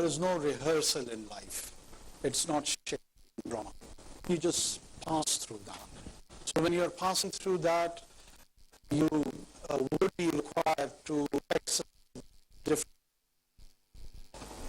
is no rehearsal in life. It's not shaped and drawn. You just pass through that. So when you're passing through that, you would be required to exercise different.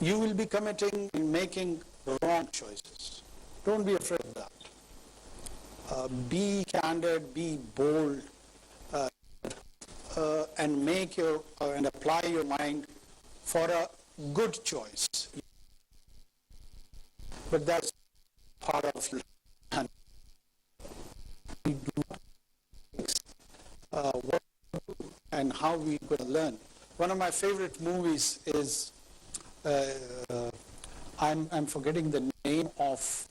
You will be committing and making wrong choices. Don't be afraid of that. Be candid, be bold, and make your and apply your mind for a good choice. But that's part of we do what and how we could learn. One of my favorite movies is I'm forgetting the name of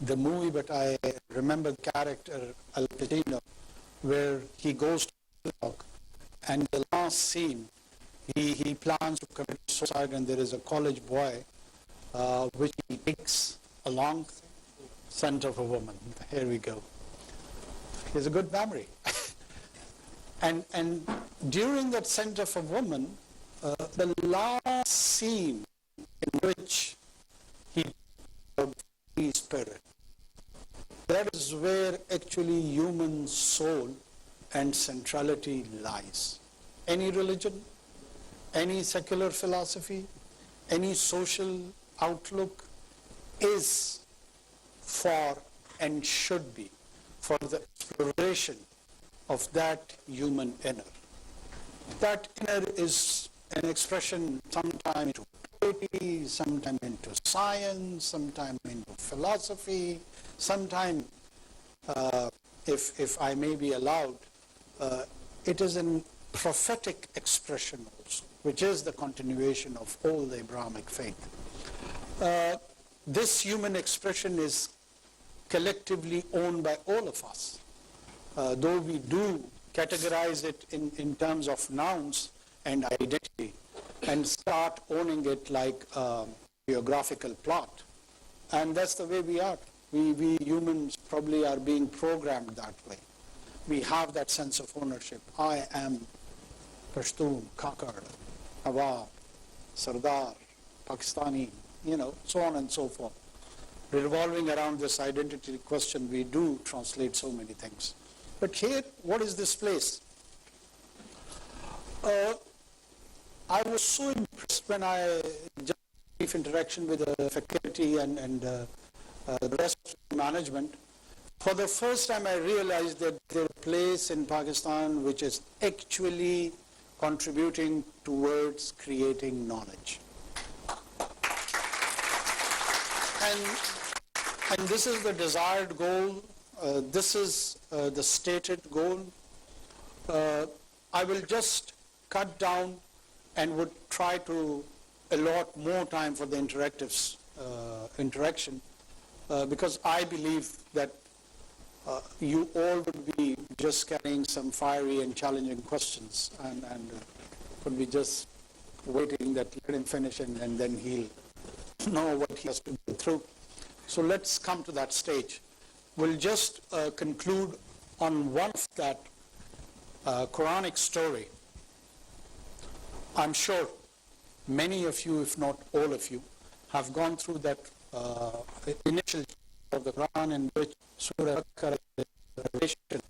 the movie, but I remember the character Al Pacino, where he goes to New York, and the last scene, he plans to commit suicide, and there is a college boy which he takes along, scent of a woman. Here we go. He has a good memory. and during that scent of a woman, the last scene in which he the spirit. That is where actually human soul and centrality lies. Any religion, any secular philosophy, any social outlook is for and should be for the exploration of that human inner. That inner is an expression sometimes into poetry, sometimes into science, sometimes into philosophy, sometimes, if I may be allowed, it is a prophetic expression also, which is the continuation of all the Abrahamic faith. This human expression is collectively owned by all of us, though we do categorize it in terms of nouns and identity and start owning it like a geographical plot. And that's the way we are. We humans probably are being programmed that way. We have that sense of ownership. I am Pashtun, Kakar, Nawab, Sardar, Pakistani, so on and so forth. Revolving around this identity question, we do translate so many things. But here, what is this place? I was so impressed when I just brief interaction with the faculty and the rest of the management. For the first time, I realized that there is a place in Pakistan which is actually contributing towards creating knowledge. And this is the desired goal. This is the stated goal. I will just cut down and would try to allot more time for the interaction because I believe that you all would be just carrying some fiery and challenging questions and could be just waiting that let him finish and then he'll know what he has to go through. So let's come to that stage. We'll just conclude on one of that Quranic story. I'm sure many of you, if not all of you, have gone through that initial of the Quran in which Surah Al-Baqarah is the revelation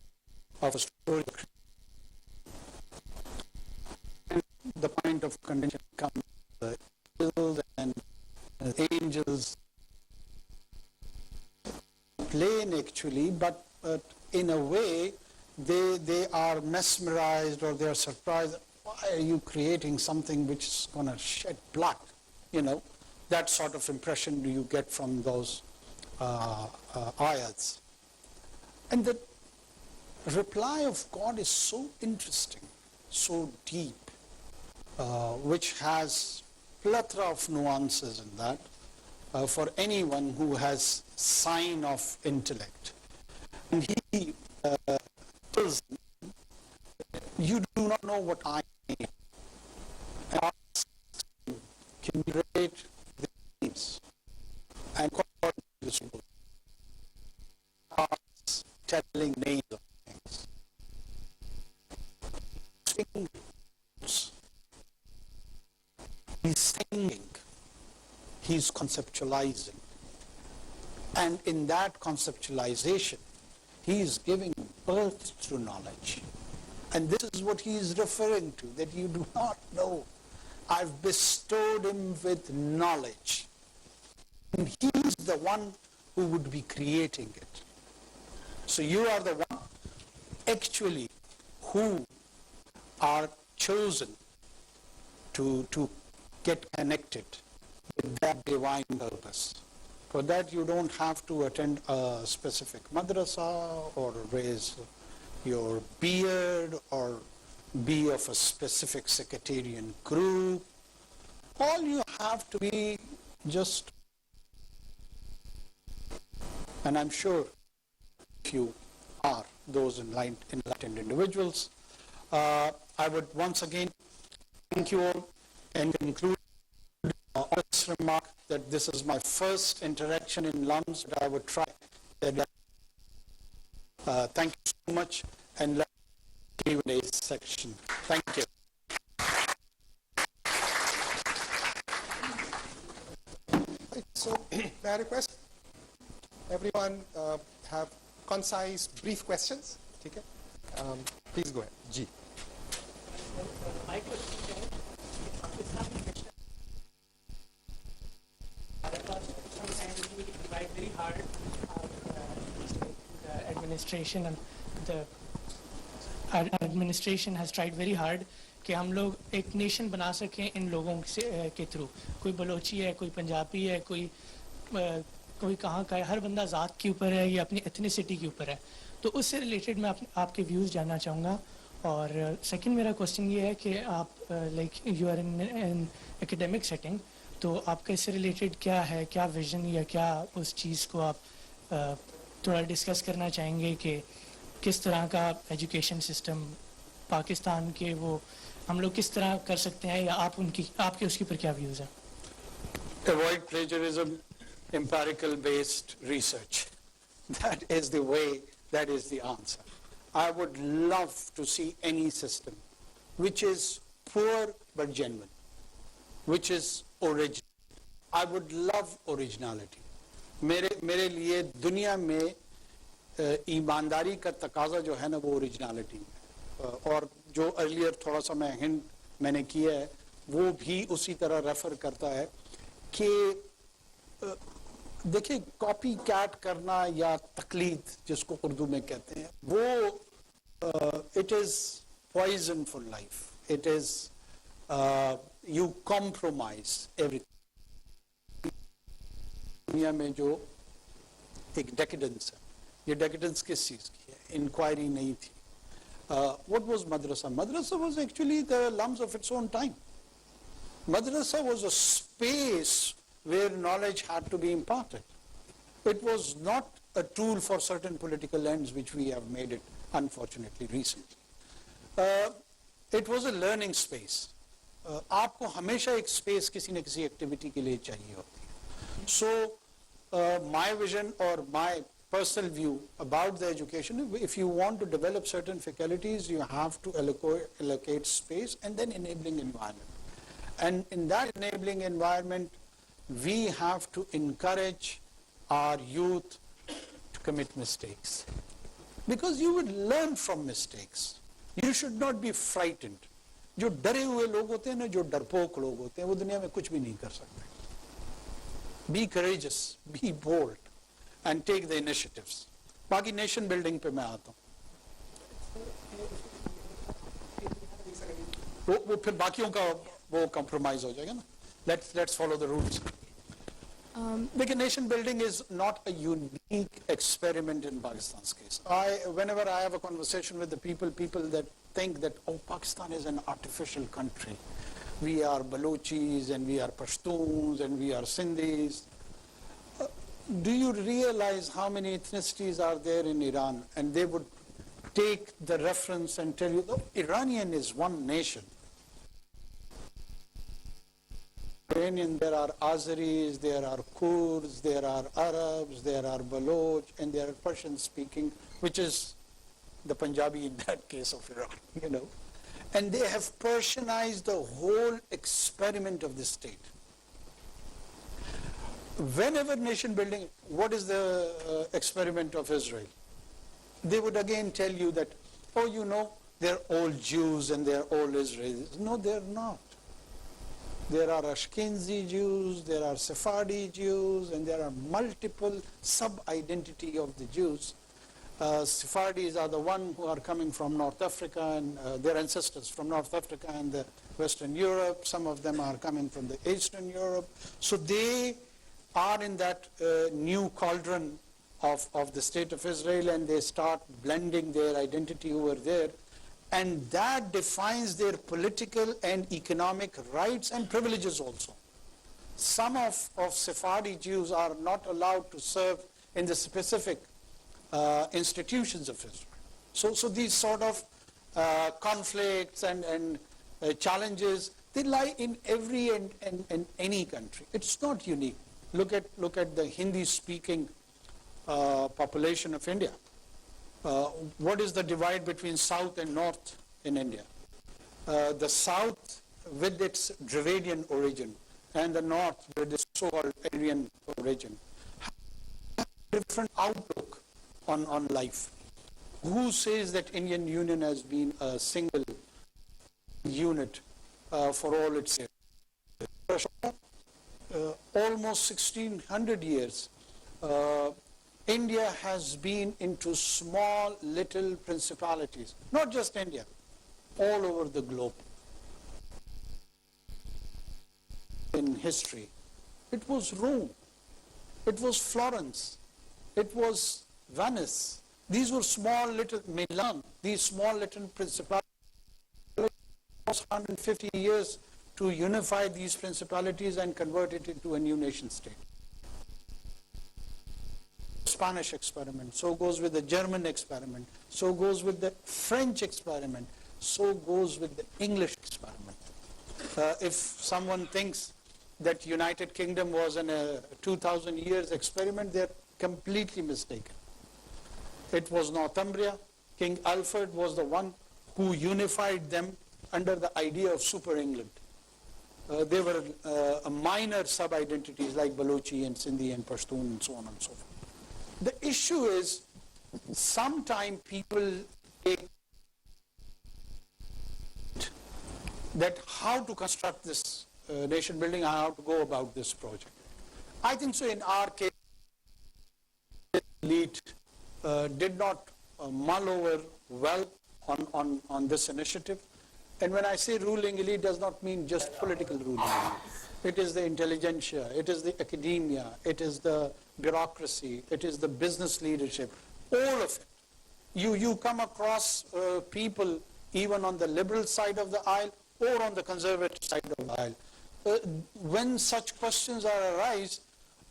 of a story. And the point of contention comes the angels and the angels plain actually, but in a way they are mesmerized or they are surprised. Why are you creating something which is going to shed blood? That sort of impression do you get from those ayats. And the reply of God is so interesting, so deep, which has plethora of nuances in that for anyone who has sign of intellect. And he tells them, you do not know what I am. And asks him, can you rate the names? And God is telling names of things. He's singing. is conceptualizing. And in that conceptualization, he is giving birth to knowledge. And this is what he is referring to, that you do not know. I've bestowed him with knowledge. And he is the one who would be creating it. So you are the one actually who are chosen to get connected with that divine purpose. For that you don't have to attend a specific madrasa or raise your beard or be of a specific sectarian group. All you have to be just, and I'm sure if you are those enlightened individuals, I would once again thank you all and conclude on this remark that this is my first interaction in LUMS, but I would try. Thank you so much, and let's Q&A section. Thank you. So, may I request everyone have concise, brief questions? Okay. Please go ahead. G. My question is, sometimes we try very hard, the administration and the administration has tried very hard कि हम लोग एक nation बना सकें इन लोगों के through. कोई बलोची है, कोई पंजाबी है, कोई कहाँ का है, हर बंदा ज़ात के ऊपर है या अपनी एथनिसिटी के ऊपर है. तो उससे रिलेटेड मैं आपके व्यूज़ जानना चाहूँगा. और सेकंड मेरा क्वेश्चन ये है कि आप like you are in academic setting, तो आपका इससे रिलेटेड क्या है, क्या विजन या क्या उस चीज़ को आप थोड़ा डिस्कस करना चाहेंगे कि किस तरह का एजुकेशन सिस्टम पाकिस्तान के वो हम लोग किस तरह कर सकते हैं, या आपके उसके ऊपर क्या व्यूज़ हैं? Avoid plagiarism, empirical based research. That is the way, that is the answer. I would love to see any system which is poor but genuine, which is original. I would love originality. मेरे लिए दुनिया में ईमानदारी का तकाजा जो है ना वो ओरिजिनलिटी है. और जो अर्लियर थोड़ा सा मैंने किया है वो भी उसी तरह रेफर करता है कि देखिए कॉपी कैट करना या तकलीद जिसको उर्दू में कहते हैं वो it is poison for life. It is you compromise everything. दुनिया में जो एक डेकेडेंस है, ये डेकेडेंस किस चीज की है? इंक्वायरी नहीं थी. What was madrasa? Madrasa was actually the LUMS of its own time. Madrasa was a space where knowledge had to be imparted. It was not a tool for certain political ends, which we have made it, unfortunately, recently. It was a learning space. आपको हमेशा एक space किसी न किसी activity के लिए चाहिए होती है. So, my vision or my personal view about the education, if you want to develop certain faculties, you have to allocate space and then enabling environment. And in that enabling environment, we have to encourage our youth to commit mistakes. Because you would learn from mistakes. You should not be frightened. जो डरे हुए लोग होते हैं ना, जो डरपोक लोग होते हैं, वो दुनिया में कुछ भी नहीं कर सकते. Be courageous, be bold, and take the initiatives. बाकी nation building पे मैं आता हूँ. वो फिर बाकियों का वो compromise हो जाएगा ना. Let's follow the rules. Because nation building is not a unique experiment in Pakistan's case. Whenever I have a conversation with the people that think that, oh, Pakistan is an artificial country. We are Balochis and we are Pashtuns and we are Sindhis. Do you realize how many ethnicities are there in Iran? And they would take the reference and tell you, oh, Iranian is one nation. Iranian, there are Azeris, there are Kurds, there are Arabs, there are Baloch, and there are Persian speaking, which is the Punjabi in that case of Iran, you know. And they have Persianized the whole experiment of the state. Whenever nation building, what is the experiment of Israel? They would again tell you that, oh, you know, they're all Jews and they're all Israelis. No, they're not. There are Ashkenazi Jews, there are Sephardi Jews, and there are multiple sub-identity of the Jews. Sephardis are the one who are coming from North Africa, and their ancestors from North Africa and the Western Europe. Some of them are coming from the Eastern Europe. So they are in that new cauldron of the state of Israel, and they start blending their identity over there. And that defines their political and economic rights and privileges also. Some of Sephardi Jews are not allowed to serve in the specific institutions of Israel. So these sort of conflicts and challenges, they lie in every and any country. It's not unique. Look at the Hindi-speaking population of India. What is the divide between South and North in India? The South with its Dravidian origin and the North with its so-called Aryan origin have a different outlook on life. Who says that Indian Union has been a single unit for all its years? Almost 1600 years. India has been into small little principalities, not just India, all over the globe. In history, it was Rome, it was Florence, it was Venice. These were small little, Milan, these small little principalities. It was 150 years to unify these principalities and convert it into a new nation state. Spanish experiment, so goes with the German experiment, so goes with the French experiment, so goes with the English experiment. If someone thinks that United Kingdom was in a 2000 years experiment, they're completely mistaken. It was Northumbria. King Alfred was the one who unified them under the idea of Super England. They were minor sub-identities like Balochi and Sindhi and Pashtun and so on and so forth. The issue is, sometimes people take that how to construct this nation building, how to go about this project. I think so in our case, the elite did not mull over well on this initiative. And when I say ruling elite, does not mean just political ruling elite. It is the intelligentsia, it is the academia, it is the bureaucracy, it is the business leadership, all of it. You come across people even on the liberal side of the aisle or on the conservative side of the aisle. When such questions arise,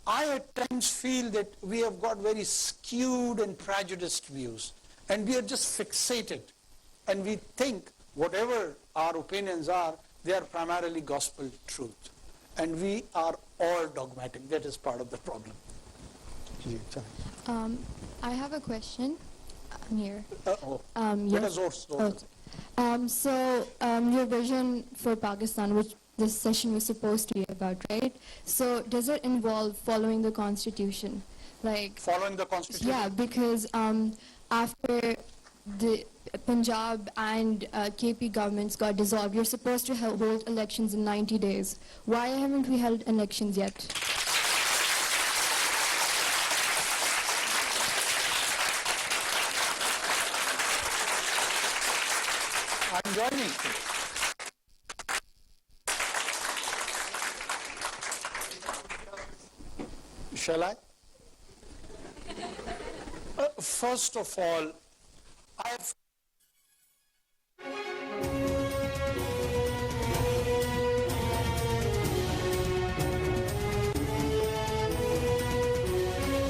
I at times feel that we have got very skewed and prejudiced views, and we are just fixated, and we think whatever our opinions are, they are primarily gospel truth. And we are all dogmatic. That is part of the problem. I have a question. I'm here. Your vision for Pakistan, which this session was supposed to be about, right? So does it involve following the constitution? Like following the constitution? Yeah, because after the Punjab and KP governments got dissolved, you're supposed to hold elections in 90 days. Why haven't we held elections yet? I'm joining. Shall I? First of all, I have